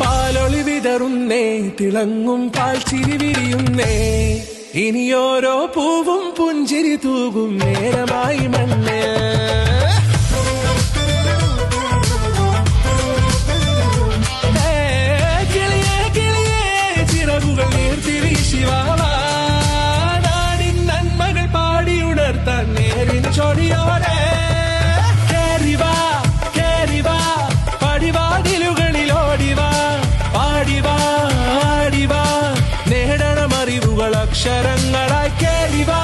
പാലൊളി വിതറുന്നേ, തിളങ്ങും പാൽച്ചിരി വിരിയുന്നേ, ഇനിയോരോ പൂവും പുഞ്ചിരി തൂകും നേരമായി മണ്ണ്. കിളിയേ കിളിയേ ചിറകുകൾ നീർത്തിരിശിവാവാ, നാടിൻ നന്മകൾ പാടിയുണർത്താൻ നേരിൻ ചൊടിയോടെ. കേറിവാ കേറിവാ പടിവാതിലുകളിൽ ഓടിവാ, പാടിവാ ആടിവാ, നേടണം അറിവുകൾ അക്ഷരങ്ങളായി. കേറിവാ